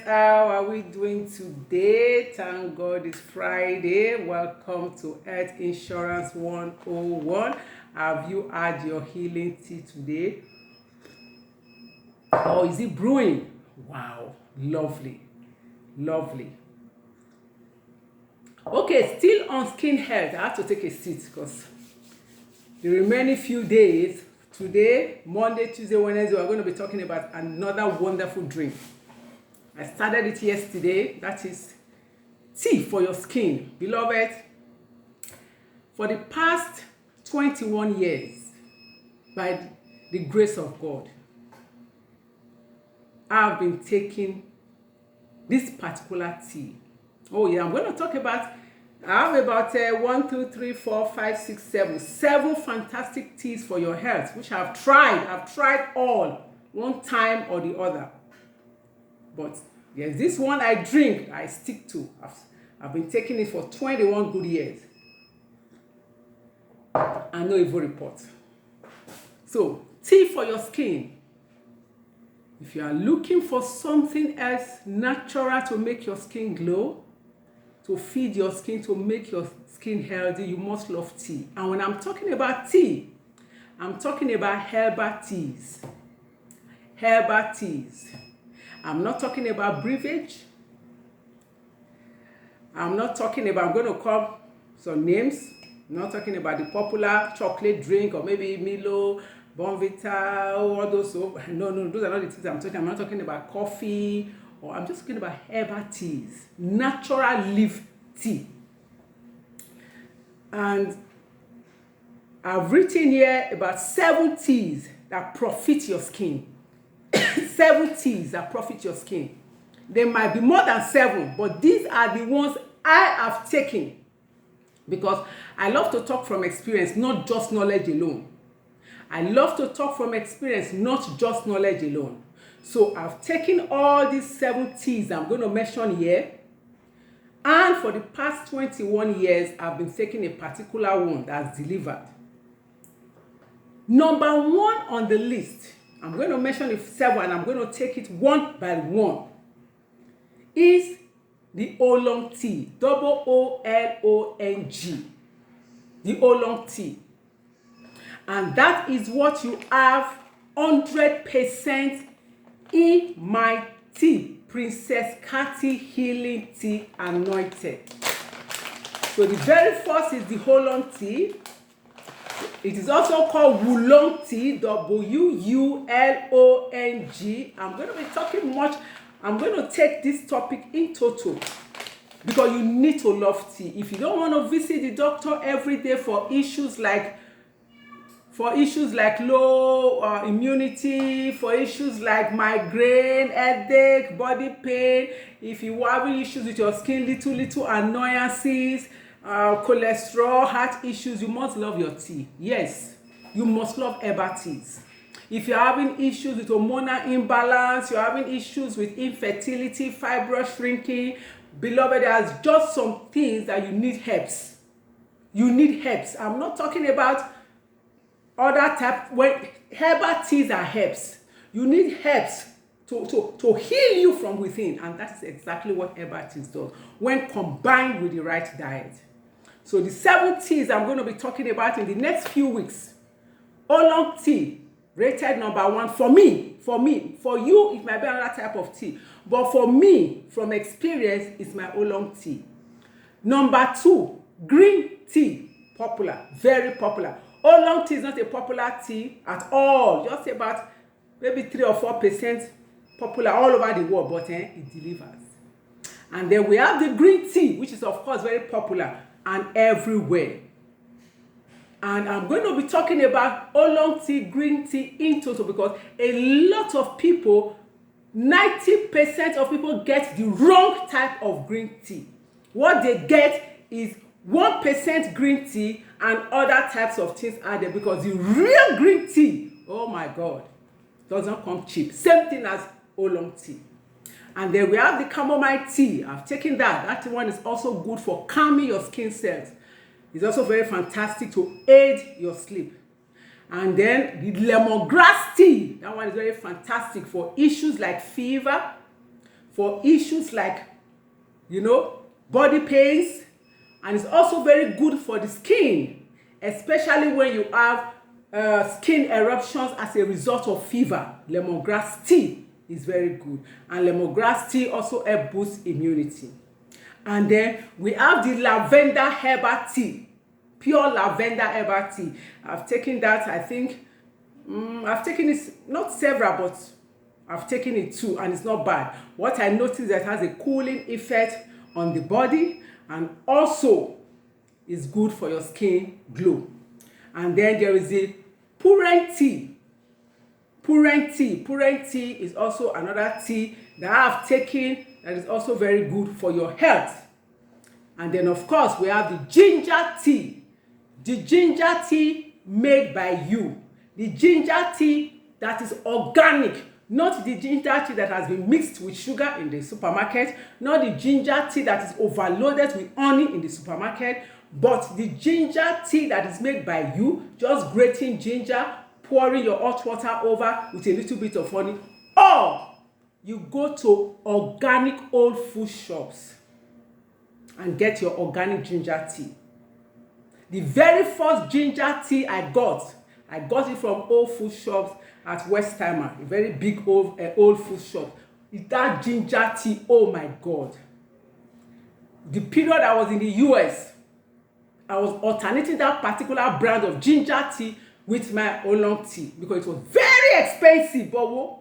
how are we doing today? Thank God it's Friday. Welcome to Health Insurance 101. Have you had your healing tea today? Or is it brewing? Wow, lovely, lovely. Okay, still on skin health. I have to take a seat because the remaining few days, today, Monday, Tuesday, Wednesday, we're going to be talking about another wonderful drink. I started it yesterday. That is tea for your skin. Beloved, for the past 21 years, by the grace of God, I've been taking this particular tea. Oh yeah, I'm going to talk about, I have about 7 fantastic teas for your health, which I've tried all, one time or the other. But there's this one I drink, I stick to. I've been taking it for 21 good years. And no evil report. So, tea for your skin. If you are looking for something else natural to make your skin glow, to feed your skin, to make your skin healthy, you must love tea. And when I'm talking about tea, I'm talking about herbal teas. Herbal teas. I'm not talking about beverage. I'm going to call some names. I'm not talking about the popular chocolate drink or maybe Milo, Bonvita, all those. No, those are not the teas I'm talking. I'm not talking about coffee, or I'm just talking about herbal teas, natural leaf tea. And I've written here about 7 teas that profit your skin. 7 teas that profit your skin. There might be more than 7, but these are the ones I have taken, because I love to talk from experience, not just knowledge alone. I love to talk from experience, not just knowledge alone. So I've taken all these 7 teas I'm going to mention here, and for the past 21 years I've been taking a particular one that's delivered. Number 1 on the list, I'm going to mention it 7 and I'm going to take it one by one, is the Oolong tea. OOLONG. The Oolong tea. And that is what you have 100% in my tea, Princess Cathy Healing Tea Anointed. So the very first is the Oolong tea. It is also called Wulong tea, WULONG. I'm going to be talking much. I'm going to take this topic in total, because you need to love tea. If you don't want to visit the doctor every day for issues like low immunity, for issues like migraine, headache, body pain, if you are having issues with your skin, little annoyances, cholesterol, heart issues, you must love your tea. Yes, you must love herbal teas. If you're having issues with hormonal imbalance, you're having issues with infertility, fibroid shrinking, beloved, there's just some things that you need herbs. You need herbs. I'm not talking about other type. When herbal teas are herbs, you need herbs to heal you from within, and that's exactly what herbal teas does when combined with the right diet. So the 7 teas I'm going to be talking about in the next few weeks. Oolong tea, rated number 1 for me. For you, it might be another type of tea, but for me, from experience, it's my Oolong tea. Number 2, green tea, popular, very popular. Oolong tea is not a popular tea at all, just about maybe 3 or 4% popular all over the world, but it delivers. And then we have the green tea, which is of course very popular and everywhere. And I'm going to be talking about Oolong tea, green tea in total, because a lot of people, 90% of people get the wrong type of green tea. What they get is 1% green tea and other types of things added, because the real green tea, oh my God, does not come cheap. Same thing as Oolong tea. And then we have the chamomile tea. I've taken that. That one is also good for calming your skin cells. It's also very fantastic to aid your sleep. And then the lemongrass tea. That one is very fantastic for issues like fever, for issues like, body pains, and it's also very good for the skin, especially when you have skin eruptions as a result of fever. Lemongrass tea is very good, and lemongrass tea also help boost immunity. And then we have the lavender herbal tea, pure lavender herbal tea. I've taken that, I think, I've taken it, not several, but I've taken it too, and it's not bad. What I noticed that it has a cooling effect on the body, and also is good for your skin glow. And then there is the Puren tea. Puren tea is also another tea that I have taken that is also very good for your health. And then of course we have the ginger tea. The ginger tea made by you. The ginger tea that is organic, not the ginger tea that has been mixed with sugar in the supermarket, not the ginger tea that is overloaded with honey in the supermarket, but the ginger tea that is made by you, just grating ginger, pouring your hot water over with a little bit of honey, or you go to organic old food shops and get your organic ginger tea. The very first ginger tea I got it from old food shops at Westheimer, a very big old food shop. That ginger tea, oh my God. The period I was in the US, I was alternating that particular brand of ginger tea with my oolong tea because it was very expensive. But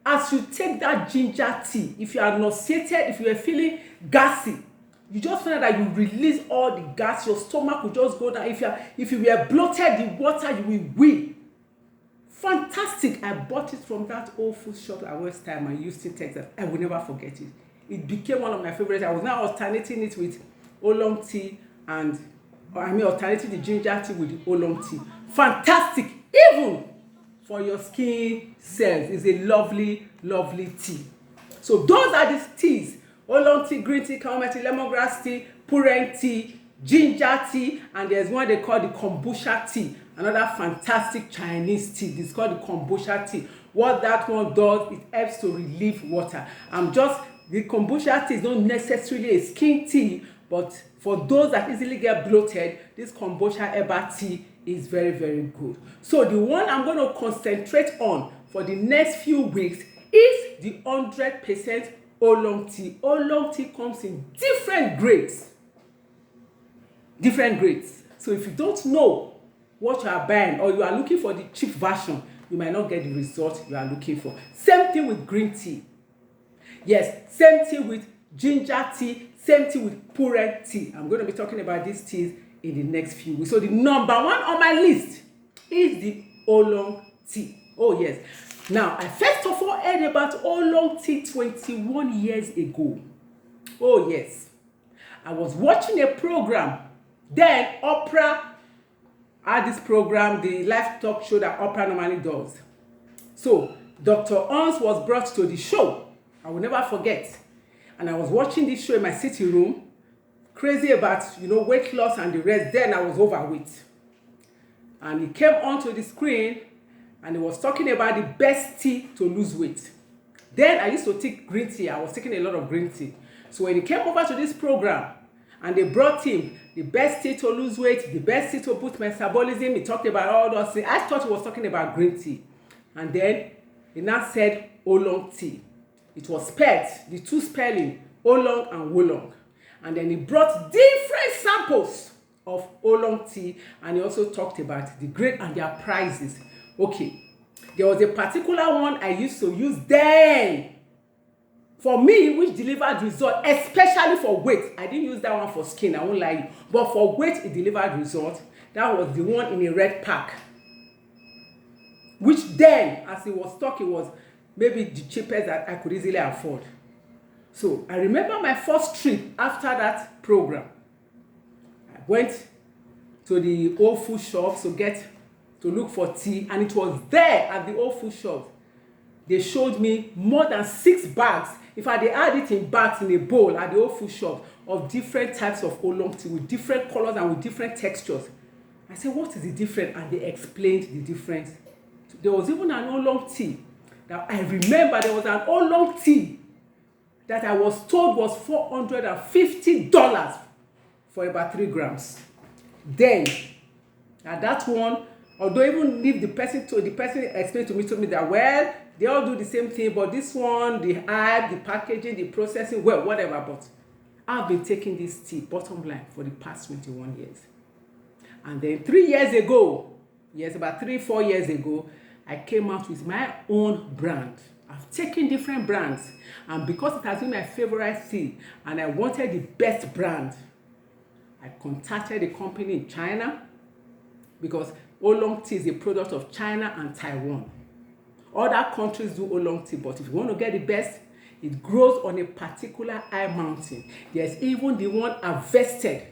as you take that ginger tea, if you are nauseated, if you are feeling gassy, you just find that you release all the gas, your stomach will just go down. If you were bloated, the water you will win. Fantastic. I bought it from that old food shop at Westheimer in Houston, Texas. I will never forget it. It became one of my favorites. I was now alternating it with oolong tea and alternating the ginger tea with the oolong tea. Fantastic. Even for your skin cells. It's a lovely, lovely tea. So those are the teas. Oolong tea, green tea, chamomile tea, lemongrass tea, puren tea, ginger tea, and there's one they call the kombucha tea. Another fantastic Chinese tea. It's called the kombucha tea. What that one does, it helps to relieve water. The kombucha tea is not necessarily a skin tea, but for those that easily get bloated, this kombucha herbal tea is very, very good. So the one I'm going to concentrate on for the next few weeks is the 100% oolong tea. Oolong tea comes in different grades. So if you don't know what you are buying, or you are looking for the cheap version, you might not get the result you are looking for. Same thing with green tea. Yes, same thing with ginger tea, same thing with puren tea. I'm going to be talking about these teas in the next few weeks. So the number one on my list is the oolong tea. Oh yes. Now, I first of all heard about oolong tea 21 years ago. Oh yes. I was watching a program. Then Oprah had this program, the live talk show that Oprah normally does. So Dr. Ons was brought to the show. I will never forget. And I was watching this show in my sitting room, crazy about, weight loss and the rest. Then I was overweight. And he came onto the screen and he was talking about the best tea to lose weight. Then I used to take green tea. I was taking a lot of green tea. So when he came over to this program and they brought him the best tea to lose weight, the best tea to boost metabolism, he talked about all those things. I thought he was talking about green tea. And then he now said oolong tea. It was spelled, the two spelling, oolong and wolong. And then he brought different samples of oolong tea, and he also talked about the grade and their prices. Okay, there was a particular one I used to use then for me, which delivered result, especially for weight. I didn't use that one for skin, I won't lie you, but for weight it delivered result. That was the one in a red pack, which then, as he was talking, was maybe the cheapest that I could easily afford. So I remember my first trip after that program. I went to the old food shop to look for tea, and it was there at the old food shop. They showed me more than 6 bags. In fact, they had it in bags in a bowl at the old food shop of different types of oolong tea with different colors and with different textures. I said, what is the difference? And they explained the difference. There was even an oolong tea. Now, I remember there was an oolong tea that I was told was $450 for about 3 grams. Then, at that one, although even if the person explained to me, told me that, well, they all do the same thing, but this one, the hype, the packaging, the processing, well, whatever, but I've been taking this tea, bottom line, for the past 21 years. And then 3 years ago, yes, about 3-4 years ago, I came out with my own brand. I've taken different brands, and because it has been my favorite tea, and I wanted the best brand, I contacted a company in China, because Oolong tea is a product of China and Taiwan. Other countries do Oolong tea, but if you want to get the best, it grows on a particular high mountain. There's even the one harvested.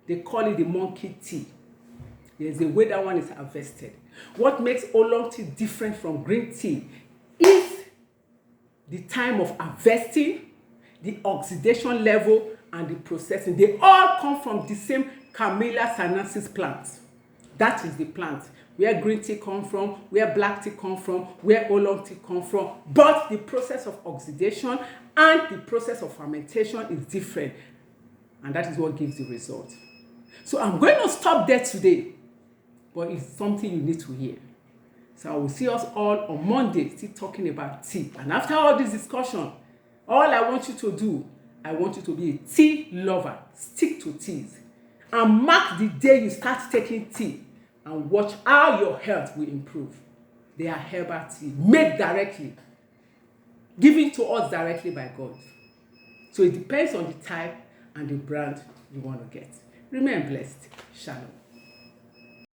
They call it the monkey tea. There's a way that one is harvested. What makes Oolong tea different from green tea is the time of harvesting, the oxidation level, and the processing. They all come from the same Camellia sinensis plant. That is the plant where green tea come from, where black tea come from, where Oolong tea come from. But the process of oxidation and the process of fermentation is different. And that is what gives the result. So I'm going to stop there today. But it's something you need to hear. So I will see us all on Monday, still talking about tea. And after all this discussion, all I want you to do, I want you to be a tea lover. Stick to teas. And mark the day you start taking tea. And watch how your health will improve. They are herbal tea, made directly, given to us directly by God. So it depends on the type and the brand you want to get. Remain blessed. Shalom.